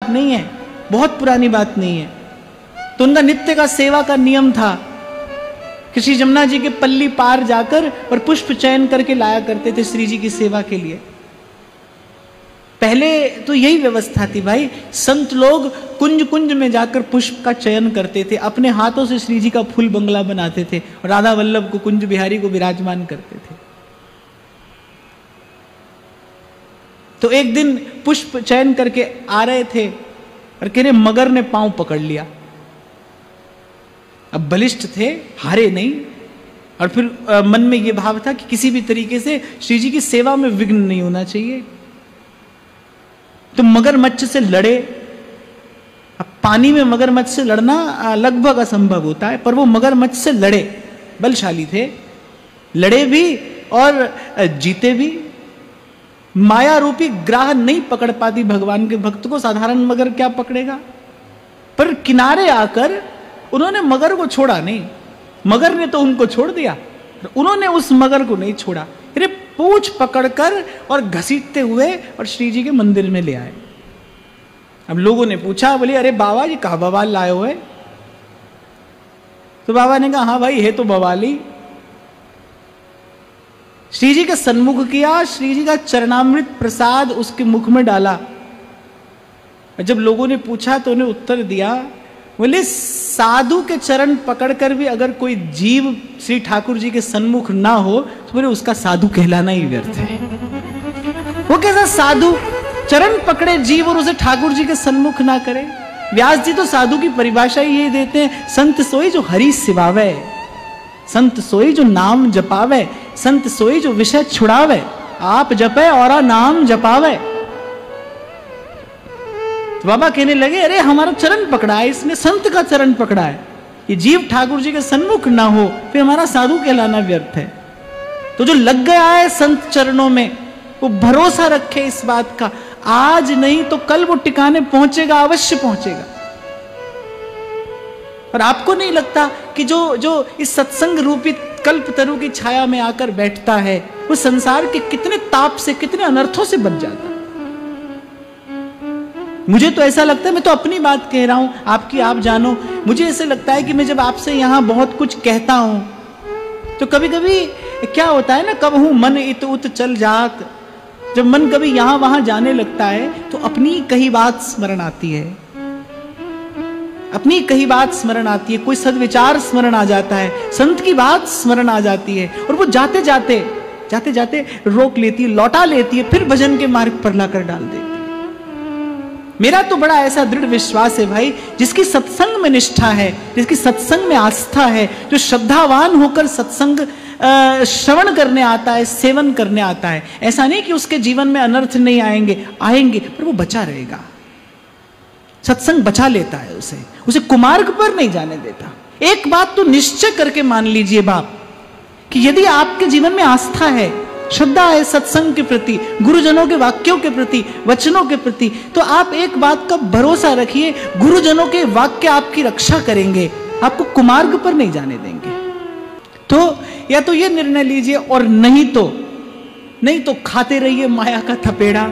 बात नहीं है, बहुत पुरानी बात नहीं है। तो उनका नित्य का सेवा का नियम था कि श्री जमुना जी के पल्ली पार जाकर और पुष्प चयन करके लाया करते थे श्री जी की सेवा के लिए। पहले तो यही व्यवस्था थी भाई, संत लोग कुंज कुंज में जाकर पुष्प का चयन करते थे, अपने हाथों से श्री जी का फूल बंगला बनाते थे और राधा वल्लभ को, कुंज बिहारी को विराजमान करते थे। तो एक दिन पुष्प चयन करके आ रहे थे और कह रहे मगर ने पांव पकड़ लिया। अब बलिष्ठ थे, हारे नहीं, और फिर मन में यह भाव था कि किसी भी तरीके से श्री जी की सेवा में विघ्न नहीं होना चाहिए। तो मगरमच्छ से लड़े। अब पानी में मगरमच्छ से लड़ना लगभग असंभव होता है, पर वो मगरमच्छ से लड़े, बलशाली थे, लड़े भी और जीते भी। माया रूपी ग्राह नहीं पकड़ पाती भगवान के भक्त को, साधारण मगर क्या पकड़ेगा। पर किनारे आकर उन्होंने मगर को छोड़ा नहीं, मगर ने तो उनको छोड़ दिया, उन्होंने उस मगर को नहीं छोड़ा। अरे पूंछ पकड़कर और घसीटते हुए और श्री जी के मंदिर में ले आए। अब लोगों ने पूछा, बोले अरे बाबा जी कहाँ बवाल लाए हुए? तो बाबा ने कहा हाँ भाई है तो बवाली। श्री जी के सन्मुख किया, श्री जी का चरणामृत प्रसाद उसके मुख में डाला। जब लोगों ने पूछा तो उन्हें उत्तर दिया, बोले साधु के चरण पकड़कर भी अगर कोई जीव श्री ठाकुर जी के सन्मुख ना हो तो बोले उसका साधु कहलाना ही व्यर्थ है। वो कैसा साधु, चरण पकड़े जीव और उसे ठाकुर जी के सन्मुख ना करे। व्यास जी तो साधु की परिभाषा ही ये देते हैं, संत सोई जो हरि सिवावे, संत सोई जो नाम जपावे, संत सोई जो विषय छुड़ावे, आप जपे और नाम जपावे। तो बाबा कहने लगे अरे हमारा चरण पकड़ा है इसने, संत का चरण पकड़ा है, ये जीव ठाकुर जी के सन्मुख ना हो फिर हमारा साधु कहलाना व्यर्थ है। तो जो लग गया है संत चरणों में, वो भरोसा रखे इस बात का, आज नहीं तो कल वो टिकाने पहुंचेगा, अवश्य पहुंचेगा। और आपको नहीं लगता कि जो इस सत्संग रूपी कल्पतरु की छाया में आकर बैठता है वो संसार के कितने ताप से, कितने अनर्थों से बच जाता है। मुझे तो ऐसा लगता है, मैं तो अपनी बात कह रहा हूं, आपकी आप जानो, मुझे ऐसे लगता है कि मैं जब आपसे यहां बहुत कुछ कहता हूं तो कभी कभी क्या होता है ना, कब हूं मन इत उत चल जात, जब मन कभी यहां वहां जाने लगता है तो अपनी कही बात स्मरण आती है, अपनी कही बात स्मरण आती है, कोई सद्विचार स्मरण आ जाता है, संत की बात स्मरण आ जाती है, और वो जाते जाते रोक लेती है, लौटा लेती है, फिर भजन के मार्ग पर लाकर डाल देती है। मेरा तो बड़ा ऐसा दृढ़ विश्वास है भाई, जिसकी सत्संग में निष्ठा है, जिसकी सत्संग में आस्था है, जो श्रद्धावान होकर सत्संग श्रवण करने आता है, सेवन करने आता है, ऐसा नहीं कि उसके जीवन में अनर्थ नहीं आएंगे, पर वो बचा रहेगा। सत्संग बचा लेता है उसे कुमार्ग पर नहीं जाने देता। एक बात तो निश्चय करके मान लीजिए बाप, कि यदि आपके जीवन में आस्था है, श्रद्धा है सत्संग के प्रति, गुरुजनों के वाक्यों के प्रति, वचनों के प्रति, तो आप एक बात का भरोसा रखिए, गुरुजनों के वाक्य आपकी रक्षा करेंगे, आपको कुमार्ग पर नहीं जाने देंगे। तो या तो ये निर्णय लीजिए, और नहीं तो खाते रहिए माया का थपेड़ा।